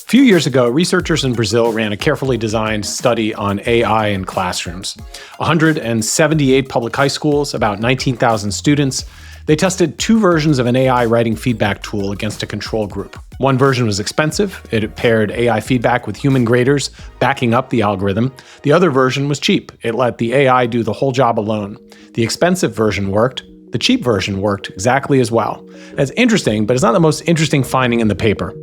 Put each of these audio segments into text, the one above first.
A few years ago, researchers in Brazil ran a carefully designed study on AI in classrooms. 178 public high schools, about 19,000 students. They tested two versions of an AI writing feedback tool against a control group. One version was expensive. It paired AI feedback with human graders backing up the algorithm. The other version was cheap. It let the AI do the whole job alone. The expensive version worked. The cheap version worked exactly as well. That's interesting, but it's not the most interesting finding in the paper.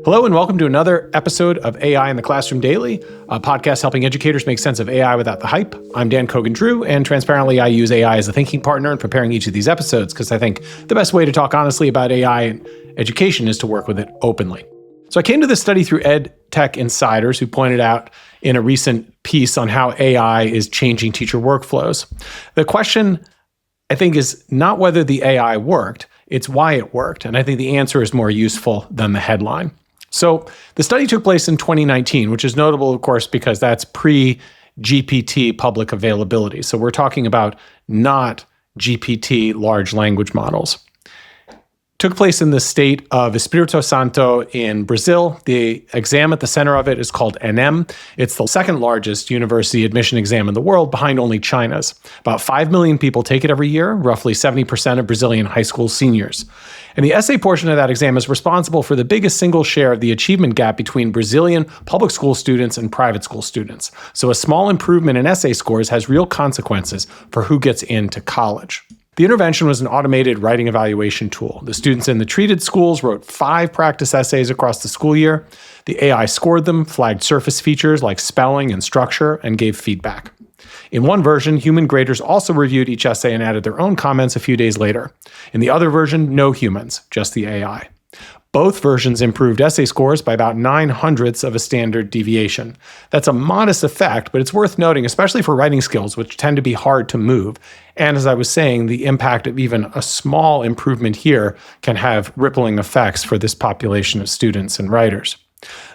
Hello and welcome to another episode of AI in the Classroom Daily, a podcast helping educators make sense of AI without the hype. I'm Dan Cogan-Drew, and transparently, I use AI as a thinking partner in preparing each of these episodes because I think the best way to talk honestly about AI in education is to work with it openly. So I came to this study through EdTech Insiders, who pointed out in a recent piece on how AI is changing teacher workflows. The question, I think, is not whether the AI worked, it's why it worked. And I think the answer is more useful than the headline. So the study took place in 2019, which is notable, of course, because that's pre-GPT public availability. So we're talking about not GPT large language models. Took place in the state of Espírito Santo in Brazil. The exam at the center of it is called ENEM. It's the second largest university admission exam in the world, behind only China's. About 5 million people take it every year, roughly 70% of Brazilian high school seniors. And the essay portion of that exam is responsible for the biggest single share of the achievement gap between Brazilian public school students and private school students. So a small improvement in essay scores has real consequences for who gets into college. The intervention was an automated writing evaluation tool. The students in the treated schools wrote 5 practice essays across the school year. The AI scored them, flagged surface features like spelling and structure, and gave feedback. In one version, human graders also reviewed each essay and added their own comments a few days later. In the other version, no humans, just the AI. Both versions improved essay scores by about 0.09 of a standard deviation. That's a modest effect, but it's worth noting, especially for writing skills, which tend to be hard to move. And as I was saying, the impact of even a small improvement here can have rippling effects for this population of students and writers.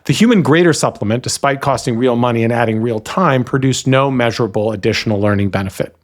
The human grader supplement, despite costing real money and adding real time, produced no measurable additional learning benefit.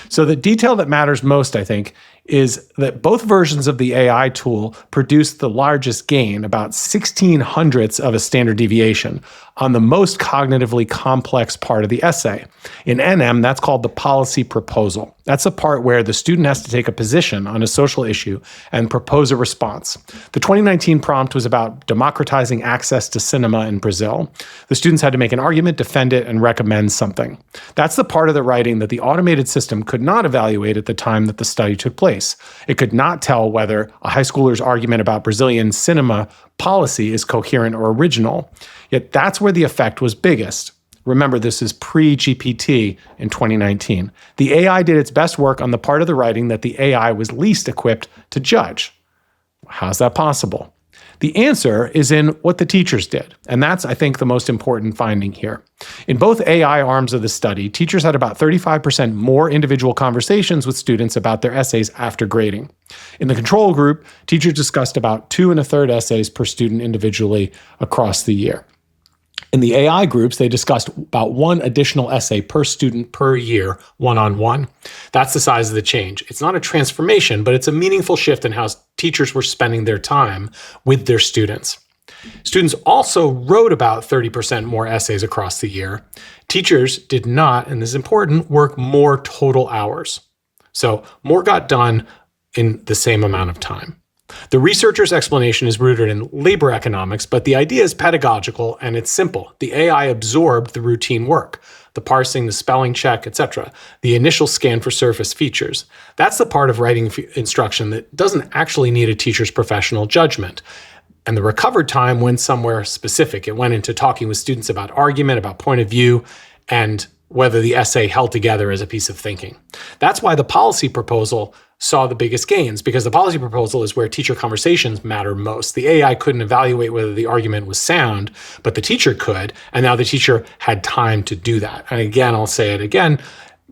So the detail that matters most, I think, is that both versions of the AI tool produced the largest gain, about 0.16 of a standard deviation, on the most cognitively complex part of the essay. In NM, that's called the policy proposal. That's the part where the student has to take a position on a social issue and propose a response. The 2019 prompt was about democratizing access to cinema in Brazil. The students had to make an argument, defend it, and recommend something. That's the part of the writing that the automated system could not evaluate at the time that the study took place. It could not tell whether a high schooler's argument about Brazilian cinema policy is coherent or original. Yet that's where the effect was biggest. Remember, this is pre-GPT in 2019. The AI did its best work on the part of the writing that the AI was least equipped to judge. How's that possible? The answer is in what the teachers did, and that's, I think, the most important finding here. In both AI arms of the study, teachers had about 35% more individual conversations with students about their essays after grading. In the control group, teachers discussed about 2 1/3 essays per student individually across the year. In the AI groups, they discussed about 1 additional essay per student per year, one-on-one. That's the size of the change. It's not a transformation, but it's a meaningful shift in how teachers were spending their time with their students. Students also wrote about 30% more essays across the year. Teachers did not, and this is important, work more total hours. So more got done in the same amount of time. The researcher's explanation is rooted in labor economics, but the idea is pedagogical and it's simple. The AI absorbed the routine work, the parsing, the spelling check, etc., the initial scan for surface features. That's the part of writing instruction that doesn't actually need a teacher's professional judgment. And the recovered time went somewhere specific. It went into talking with students about argument, about point of view, and whether the essay held together as a piece of thinking. That's why the policy proposal saw the biggest gains, because the policy proposal is where teacher conversations matter most. The AI couldn't evaluate whether the argument was sound, but the teacher could, and now the teacher had time to do that. And again, I'll say it again,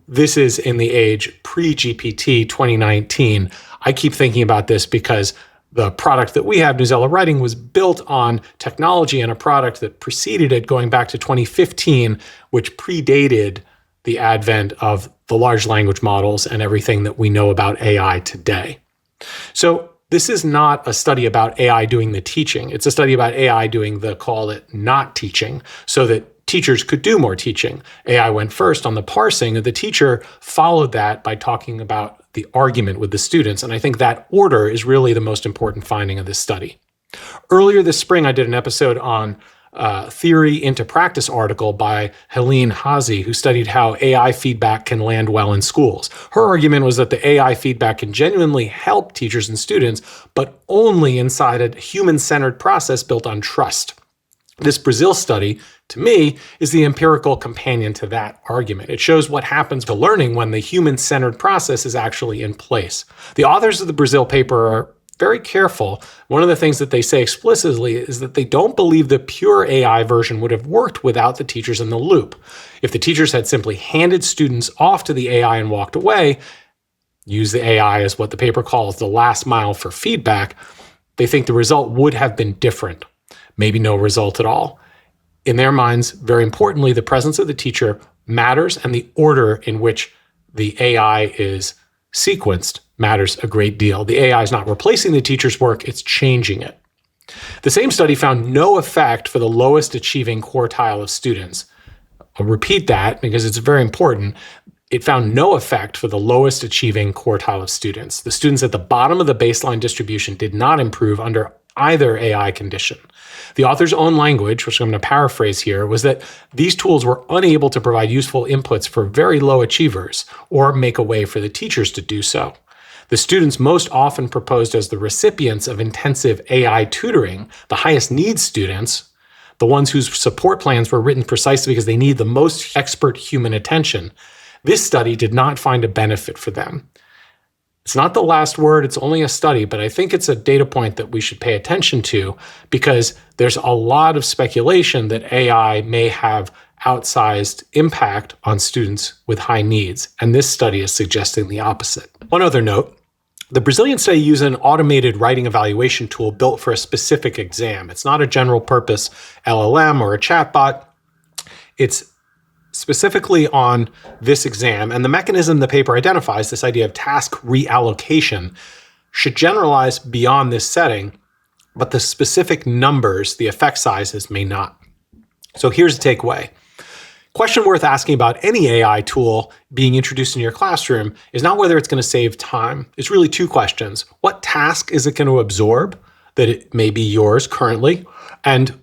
this is in the age pre-GPT 2019. I keep thinking about this because the product that we have, Newsella Writing, was built on technology and a product that preceded it going back to 2015, which predated the advent of the large language models and everything that we know about AI today. So This is not a study about AI doing the teaching. It's a study about AI doing the, call it, not teaching, so that teachers could do more teaching. AI went first on the parsing, and the teacher followed that by talking about the argument with the students. And I think that order is really the most important finding of this study. Earlier this spring, I did an episode on Theory into Practice article by Helene Hazy, who studied how AI feedback can land well in schools. Her argument was that the AI feedback can genuinely help teachers and students, but only inside a human-centered process built on trust. This Brazil study, to me, is the empirical companion to that argument. It shows what happens to learning when the human-centered process is actually in place. The authors of the Brazil paper are very careful. One of the things that they say explicitly is that they don't believe the pure AI version would have worked without the teachers in the loop. If the teachers had simply handed students off to the AI and walked away, use the AI as what the paper calls the last mile for feedback, they think the result would have been different. Maybe no result at all. In their minds, very importantly, the presence of the teacher matters, and the order in which the AI is sequenced matters a great deal. The AI is not replacing the teacher's work, it's changing it. The same study found no effect for the lowest achieving quartile of students. I'll repeat that because it's very important. It found no effect for the lowest achieving quartile of students. The students at the bottom of the baseline distribution did not improve under either AI condition. The author's own language, which I'm going to paraphrase here, was that these tools were unable to provide useful inputs for very low achievers or make a way for the teachers to do so. The students most often proposed as the recipients of intensive AI tutoring, the highest needs students, the ones whose support plans were written precisely because they need the most expert human attention. This study did not find a benefit for them. It's not the last word, it's only a study, but I think it's a data point that we should pay attention to because there's a lot of speculation that AI may have outsized impact on students with high needs, and this study is suggesting the opposite. One other note, the Brazilian study used an automated writing evaluation tool built for a specific exam. It's not a general purpose LLM or a chatbot. It's specifically on this exam, and the mechanism the paper identifies, this idea of task reallocation, should generalize beyond this setting, but the specific numbers, the effect sizes, may not. So here's the takeaway. Question worth asking about any AI tool being introduced in your classroom is not whether it's going to save time. It's really two questions. What task is it going to absorb that it may be yours currently? And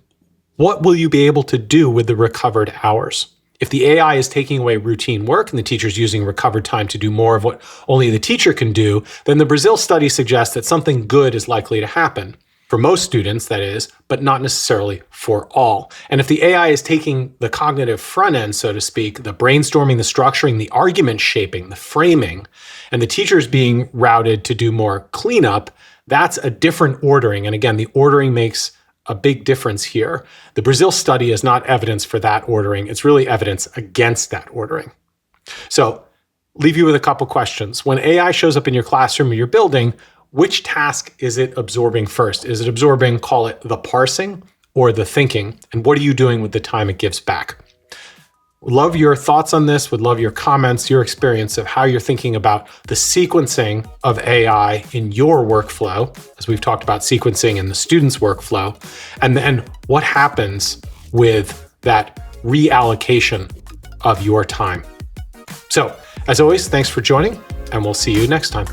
what will you be able to do with the recovered hours? If the AI is taking away routine work and the teacher's using recovered time to do more of what only the teacher can do, then the Brazil study suggests that something good is likely to happen. For most students, that is, but not necessarily for all. And if the AI is taking the cognitive front end, so to speak, the brainstorming, the structuring, the argument shaping, the framing, and the teacher's being routed to do more cleanup, that's a different ordering. And again, the ordering makes a big difference here. The Brazil study is not evidence for that ordering. It's really evidence against that ordering. So leave you with a couple questions. When AI shows up in your classroom or your building, which task is it absorbing first? Is it absorbing, call it the parsing or the thinking? And what are you doing with the time it gives back? Would love your thoughts on this, would love your comments, your experience of how you're thinking about the sequencing of AI in your workflow, as we've talked about sequencing in the student's workflow, and then what happens with that reallocation of your time. So, as always, thanks for joining, and we'll see you next time.